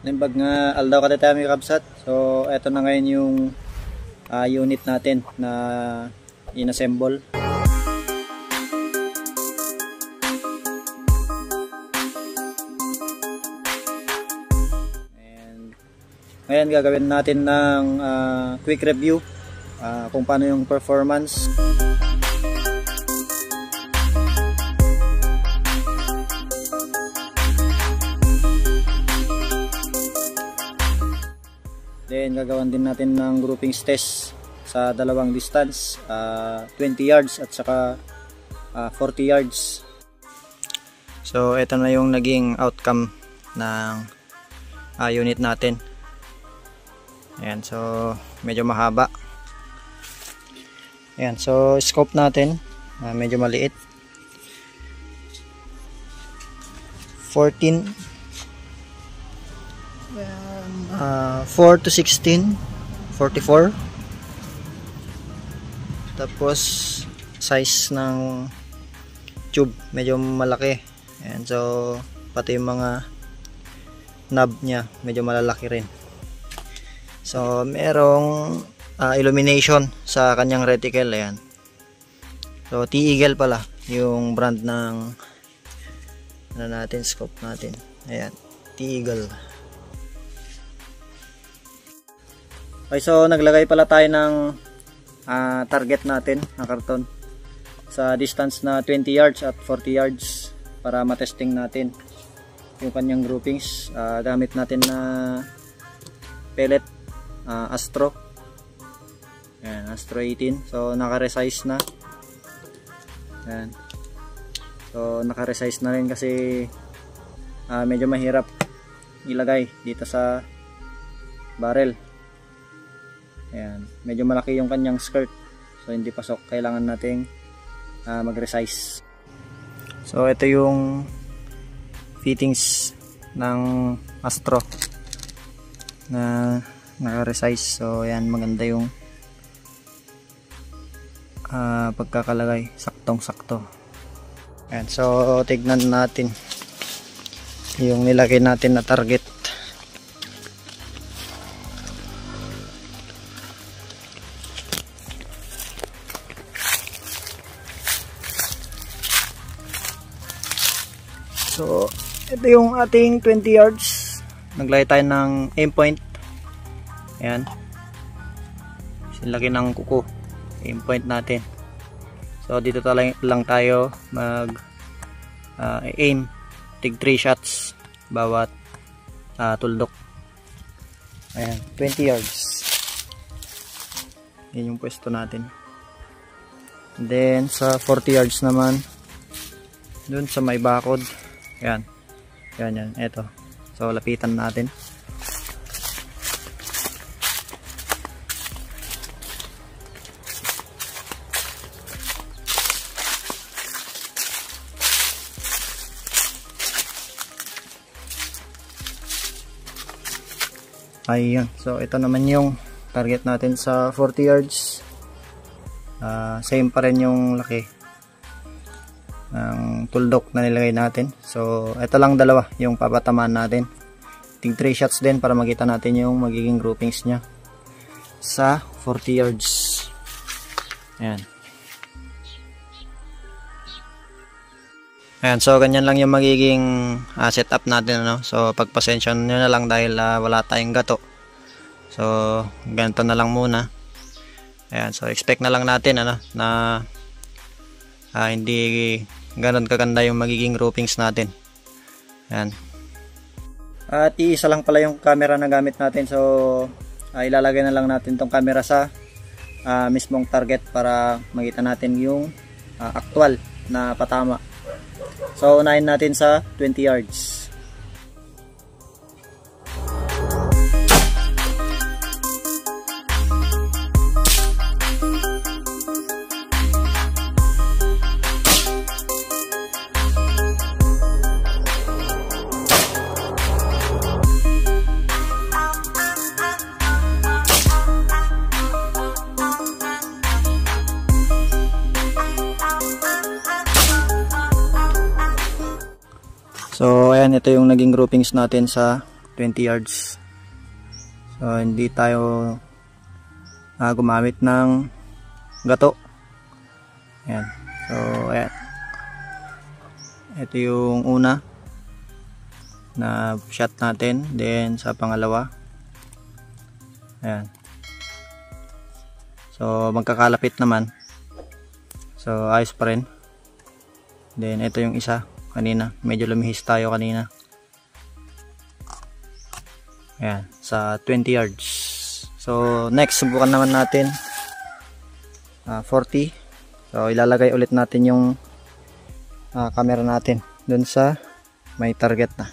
Nimbag nga aldaw ka tayo mga kabsat. So eto na ngayon yung unit natin na inassemble. And ngayon gagawin natin ng quick review kung paano yung performance. Then gagawin din natin ng groupings test sa dalawang distance, 20 yards at saka 40 yards. So ito na yung naging outcome ng unit natin. Ayan, so medyo mahaba. Ayan, so scope natin medyo maliit, 4 to 16, 44. Tapos size ng tube medyo malaki. Ayan, so pati yung mga knob nya medyo malalaki rin. So merong illumination sa kanyang reticle. Ayan, so T-Eagle pala yung brand ng ano natin, scope natin. Ayan, T-Eagle. Okay, so naglagay pala tayo ng target natin na karton sa distance na 20 yards at 40 yards para matesting natin yung kanyang groupings. Gamit natin na pellet Astro. Ayan, Astro 18. So naka-resize na. Ayan. So naka-resize na rin kasi medyo mahirap ilagay dito sa barrel. Ayan, medyo malaki yung kanyang skirt, so hindi pasok, kailangan nating mag-resize. So ito yung fittings ng Astro na naka-resize. So ayan, maganda yung pagkakalagay, saktong sakto. Ayan, so tignan natin yung nilagay natin na target. So ito yung ating 20 yards. Naglagay tayo ng aim point. Ayan, laki ng kuko, aim point natin. So dito lang tayo mag aim, tig 3 shots bawat tuldok. Ayan, 20 yards. Yan yung pwesto natin. Then sa 40 yards naman, dun sa may bakod. Yan, yan, eto. So lapitan natin. Ayan, so ito naman yung target natin sa 40 yards. Same pa rin yung laki ng tuldok na nilagay natin. So ito lang dalawa yung papatamaan natin. Tig 3 shots din para makita natin yung magiging groupings nya sa 40 yards. Ayan. Ayan, so ganyan lang yung magiging setup natin, ano? So pagpasensya nyo na lang dahil wala tayong gato. So ganito na lang muna. Ayan, so expect na lang natin na hindi ganun kaganda yung magiging groupings natin. Ayan. At iisa lang pala yung camera na gamit natin. So ilalagay na lang natin tong camera sa mismong target para makita natin yung actual na patama. So unahin natin sa 20 yards. So ayan, ito yung naging groupings natin sa 20 yards. So hindi tayo gumamit ng gato. Ayan. So ayan, ito yung una na shot natin. Then sa pangalawa, ayan, so magkakalapit naman, so ayos pa rin. Then ito yung isa kanina, medyo lumihis tayo kanina. Ayan, sa 20 yards. So next, subukan naman natin 40. So ilalagay ulit natin yung camera natin dun sa may target na.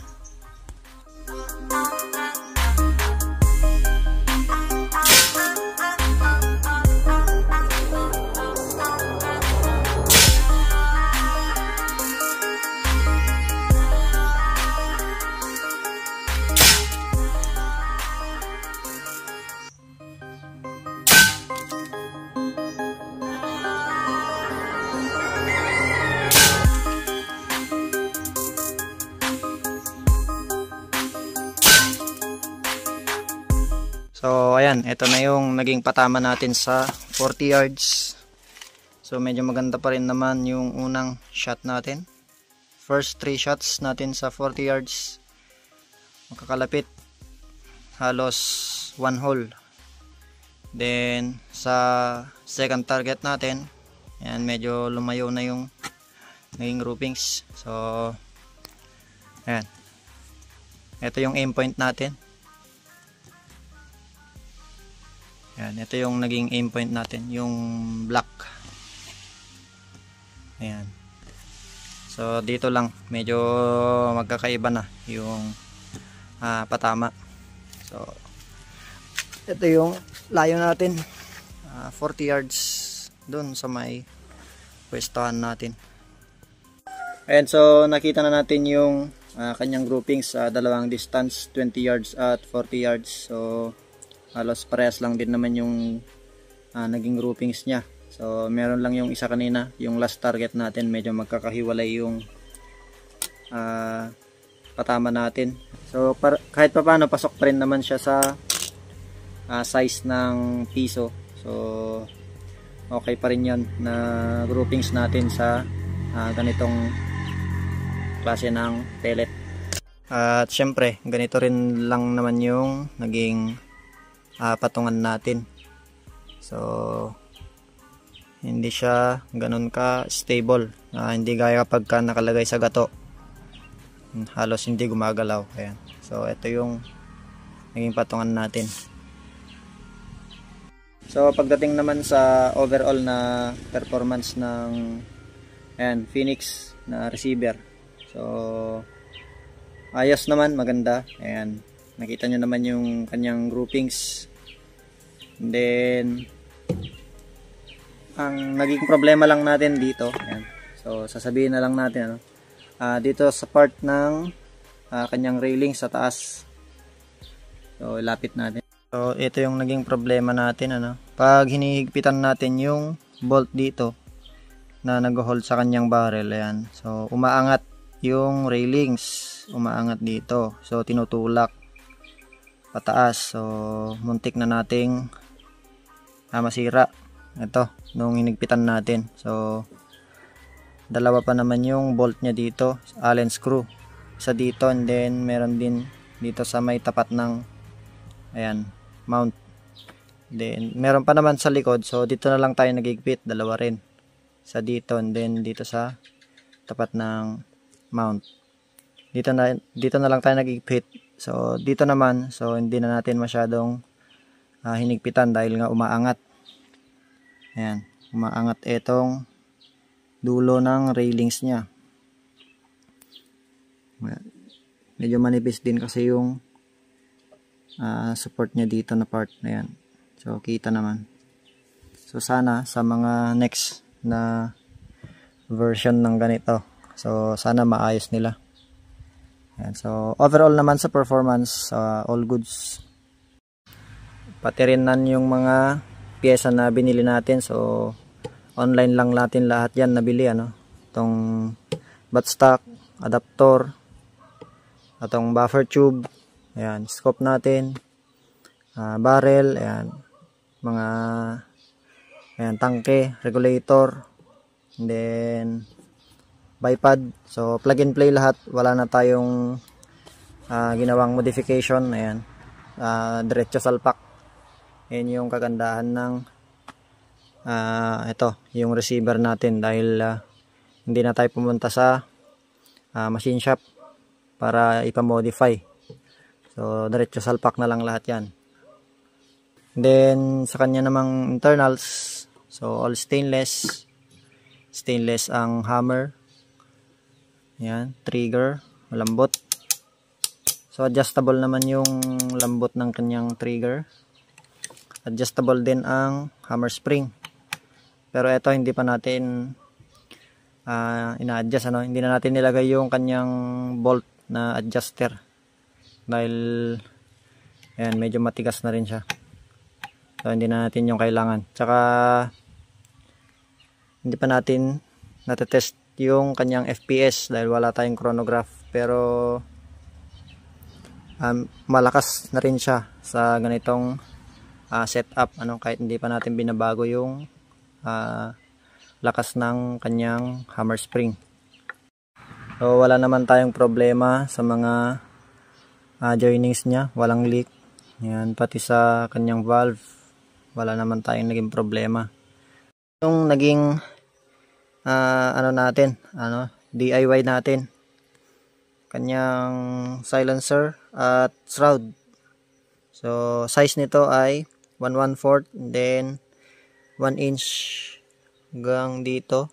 So ayan, ito na yung naging patama natin sa 40 yards. So medyo maganda pa rin naman yung unang shot natin. First 3 shots natin sa 40 yards, makakalapit halos 1 hole. Then sa second target natin, ayan, medyo lumayo na yung naging groupings. So ayan, ito yung aim point natin. Ayan, ito yung naging aim point natin, yung black. Ayan. So dito lang medyo magkakaiba na yung patama. So ito yung layo natin, 40 yards dun sa may pwestuhan natin. Ayan, so nakita na natin yung kanyang groupings sa dalawang distance, 20 yards at 40 yards. So halos parehas lang din naman yung naging groupings niya. So meron lang yung isa kanina, yung last target natin, medyo magkakahiwalay yung patama natin. So kahit pa paano, pasok pa rin naman siya sa size ng piso. So okay pa rin yan na groupings natin sa ganitong klase ng pellet. At syempre ganito rin lang naman yung naging patungan natin. So hindi siya ganun ka stable, hindi gaya kapag ka nakalagay sa gato, halos hindi gumagalaw. Ayan. So ito yung naging patungan natin. So pagdating naman sa overall na performance ng Phoenix na receiver, so ayos naman, maganda. Ayan, nakita nyo naman yung kanyang groupings. And then ang naging problema lang natin dito, ayan, so sasabihin na lang natin, dito sa part ng kanyang railing sa taas. So ilapit natin. So ito yung naging problema natin, pag hinihigpitan natin yung bolt dito na nag-hold sa kanyang barrel, ayan, so umaangat yung railings, umaangat dito, so tinutulak pataas. So muntik na nating masira ito nung hinigpitan natin. So dalawa pa naman yung bolt niya dito, Allen screw, isa dito, and then meron din dito sa may tapat ng mount. Then meron pa naman sa likod, so dito na lang tayo nagigpit, dalawa rin, sa dito and then dito sa tapat ng mount. Dito na lang tayo nagigpit. So dito naman, so hindi na natin masyadong hinigpitan dahil nga umaangat. Ayan, umaangat etong dulo ng railings niya. Medyo manipis din kasi yung support niya dito na part na yan. So kita naman. So sana sa mga next na version ng ganito, so sana maayos nila. Ayan, so overall naman sa performance, all goods. Pati rin nan yung mga pyesa na binili natin, so online lang natin lahat yan nabili, itong buttstock, adapter, itong buffer tube, Ayan, scope natin, barrel, ayan, mga ayan, tangke, regulator, and then bipod. So plug and play lahat, wala na tayong ginawang modification. Ayan, diretso salpak. Ayan yung kagandahan ng ito, yung receiver natin, dahil hindi na tayo pumunta sa machine shop para ipamodify. So diretso salpak na lang lahat yan. Then sa kanya namang internals, so all stainless ang hammer. Yan, trigger, malambot. So adjustable naman yung lambot ng kanyang trigger. Adjustable din ang hammer spring. Pero ito hindi pa natin ina-adjust, hindi na natin nilagay yung kanyang bolt na adjuster dahil ayan, medyo matigas na rin siya. So hindi na natin yung kailangan. Tsaka hindi pa natin natetest yung kanyang FPS dahil wala tayong chronograph, pero malakas na rin siya sa ganitong setup, kahit hindi pa natin binabago yung lakas ng kanyang hammer spring. So wala naman tayong problema sa mga joinings niya, walang leak. Yan, pati sa kanyang valve wala naman tayong naging problema. Yung naging DIY natin, kanyang silencer at shroud. So size nito ay 1/4, then 1 inch hanggang dito.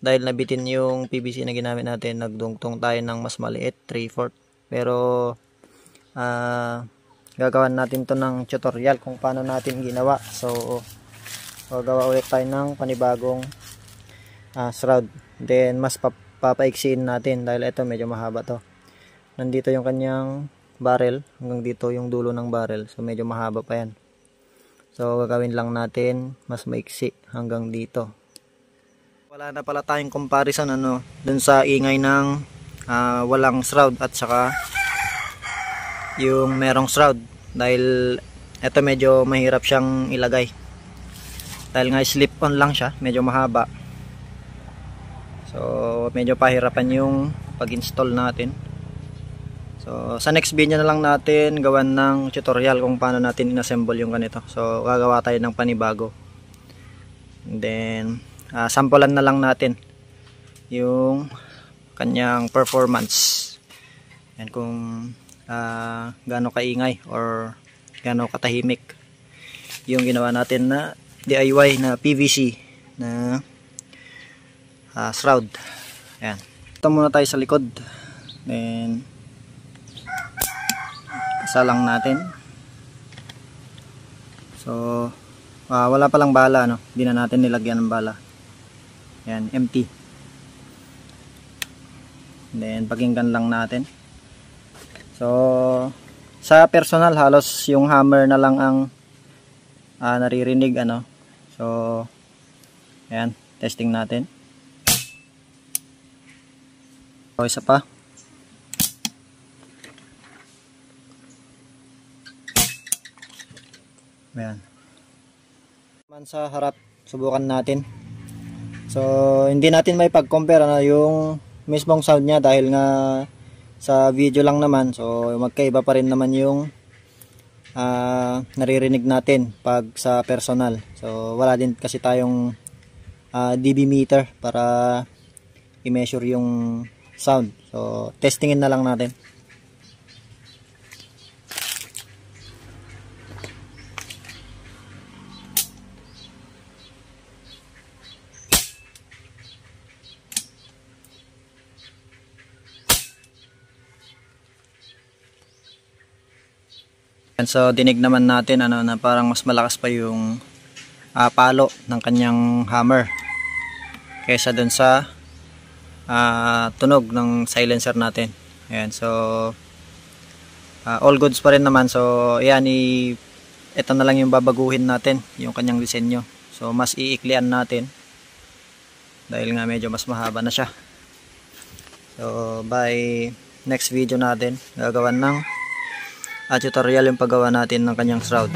Dahil nabitin yung PVC na ginamit natin, nagdungtong tayo ng mas maliit, 3/4. Pero gagawan natin to ng tutorial kung paano natin ginawa. So gagawa ulit tayo ng panibagong shroud. Then mas papaiksiin natin dahil ito medyo mahaba to. Nandito yung kanyang barrel, hanggang dito yung dulo ng barrel. So medyo mahaba pa yan. So gagawin lang natin mas maiksi hanggang dito. Wala na pala tayong comparison dun sa ingay ng walang shroud at saka yung merong shroud, dahil ito medyo mahirap siyang ilagay dahil nga slip on lang siya, medyo mahaba. So medyo pahirapan yung pag-install natin. So sa next video na lang natin gawan ng tutorial kung paano natin inassemble yung ganito. So gagawa tayo ng panibago. And then sampulan na lang natin yung kanyang performance. Yan, kung gaano kaingay or gaano katahimik yung ginawa natin na DIY na PVC na shroud. Ayan. Ito muna tayo sa likod. Then kasalang natin. So wala palang bala, hindi na natin nilagyan ng bala. Ayan, empty. Then pakinggan lang natin. So sa personal halos yung hammer na lang ang naririnig, So ayan, testing natin. So isa pa. Ayan. Man sa harap, subukan natin. So hindi natin may pag-compare yung mismong sound niya dahil nga sa video lang naman. So magkaiba pa rin naman yung naririnig natin pag sa personal. So wala din kasi tayong dB meter para i-measure yung sound. So testingin na lang natin. So dinig naman natin na parang mas malakas pa yung palo ng kanyang hammer kaysa dun sa tunog ng silencer natin. Ayan, so all goods pa rin naman. So ayan, ito na lang yung babaguhin natin, yung kanyang disenyo. So mas iiklian natin dahil nga medyo mas mahaba na siya. So by next video natin gagawan ng tutorial yung paggawa natin ng kanyang shroud.